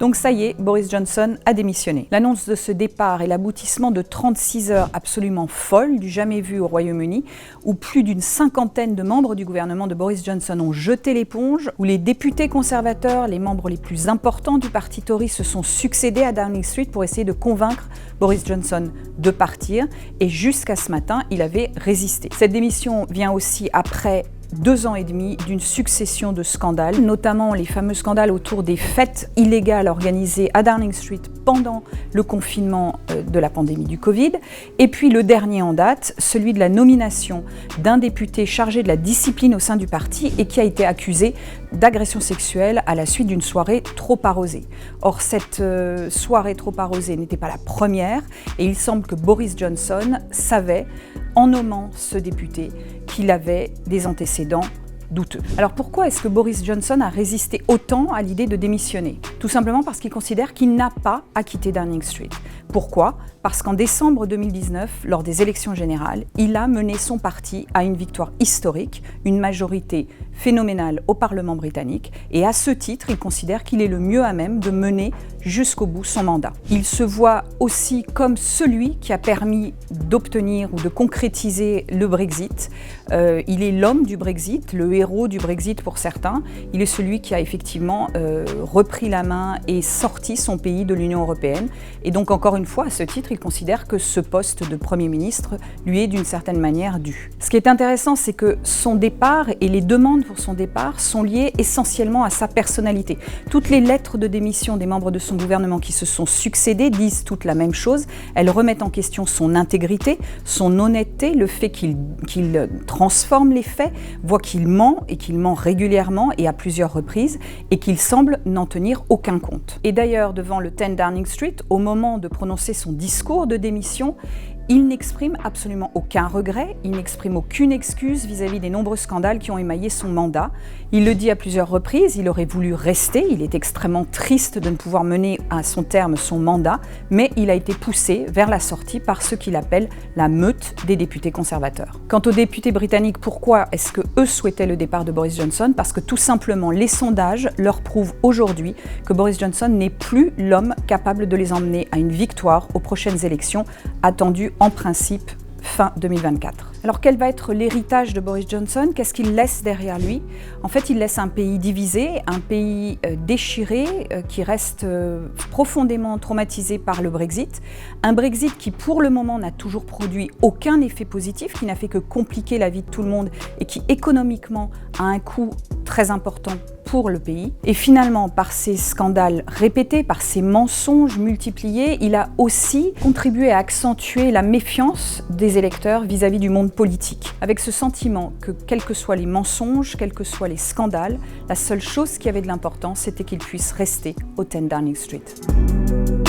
Donc ça y est, Boris Johnson a démissionné. L'annonce de ce départ est l'aboutissement de 36 heures absolument folles, du jamais vu au Royaume-Uni, où plus d'une cinquantaine de membres du gouvernement de Boris Johnson ont jeté l'éponge, où les députés conservateurs, les membres les plus importants du parti Tory se sont succédés à Downing Street pour essayer de convaincre Boris Johnson de partir, et jusqu'à ce matin, il avait résisté. Cette démission vient aussi après 2 ans et demi d'une succession de scandales, notamment les fameux scandales autour des fêtes illégales organisées à Downing Street pendant le confinement de la pandémie du Covid, et puis le dernier en date, celui de la nomination d'un député chargé de la discipline au sein du parti et qui a été accusé d'agression sexuelle à la suite d'une soirée trop arrosée. Or, cette soirée trop arrosée n'était pas la première, et il semble que Boris Johnson savait, en nommant ce député, qu'il avait des antécédents douteux. Alors pourquoi est-ce que Boris Johnson a résisté autant à l'idée de démissionner? Tout simplement parce qu'il considère qu'il n'a pas à quitter Downing Street. Pourquoi? Parce qu'en décembre 2019, lors des élections générales, il a mené son parti à une victoire historique, une majorité phénoménale au Parlement britannique, et à ce titre, il considère qu'il est le mieux à même de mener jusqu'au bout son mandat. Il se voit aussi comme celui qui a permis d'obtenir ou de concrétiser le Brexit. Il est l'homme du Brexit, le héros du Brexit pour certains. Il est celui qui a effectivement repris la main et sorti son pays de l'Union européenne. Et donc encore une fois, à ce titre, il considère que ce poste de Premier ministre lui est d'une certaine manière dû. Ce qui est intéressant, c'est que son départ et les demandes pour son départ sont liées essentiellement à sa personnalité. Toutes les lettres de démission des membres de son gouvernement qui se sont succédées disent toutes la même chose. Elles remettent en question son intégrité, son honnêteté, le fait qu'il transforme les faits, voit qu'il ment et qu'il ment régulièrement et à plusieurs reprises et qu'il semble n'en tenir aucun compte. Et d'ailleurs, devant le 10 Downing Street, au moment de prononcer son discours de démission, il n'exprime absolument aucun regret, il n'exprime aucune excuse vis-à-vis des nombreux scandales qui ont émaillé son mandat. Il le dit à plusieurs reprises, il aurait voulu rester, il est extrêmement triste de ne pouvoir mener à son terme son mandat, mais il a été poussé vers la sortie par ce qu'il appelle la meute des députés conservateurs. Quant aux députés britanniques, pourquoi est-ce que eux souhaitaient le départ de Boris Johnson? Parce que tout simplement, les sondages leur prouvent aujourd'hui que Boris Johnson n'est plus l'homme capable de les emmener à une victoire aux prochaines élections attendues en principe fin 2024. Alors quel va être l'héritage de Boris Johnson? Qu'est-ce qu'il laisse derrière lui? En fait, il laisse un pays divisé, un pays déchiré, qui reste profondément traumatisé par le Brexit. Un Brexit qui, pour le moment, n'a toujours produit aucun effet positif, qui n'a fait que compliquer la vie de tout le monde et qui, économiquement, a un coût très important pour le pays. Et finalement, par ces scandales répétés, par ces mensonges multipliés, il a aussi contribué à accentuer la méfiance des électeurs vis-à-vis du monde politique, avec ce sentiment que, quels que soient les mensonges, quels que soient les scandales, la seule chose qui avait de l'importance, c'était qu'il puisse rester au 10 Downing Street.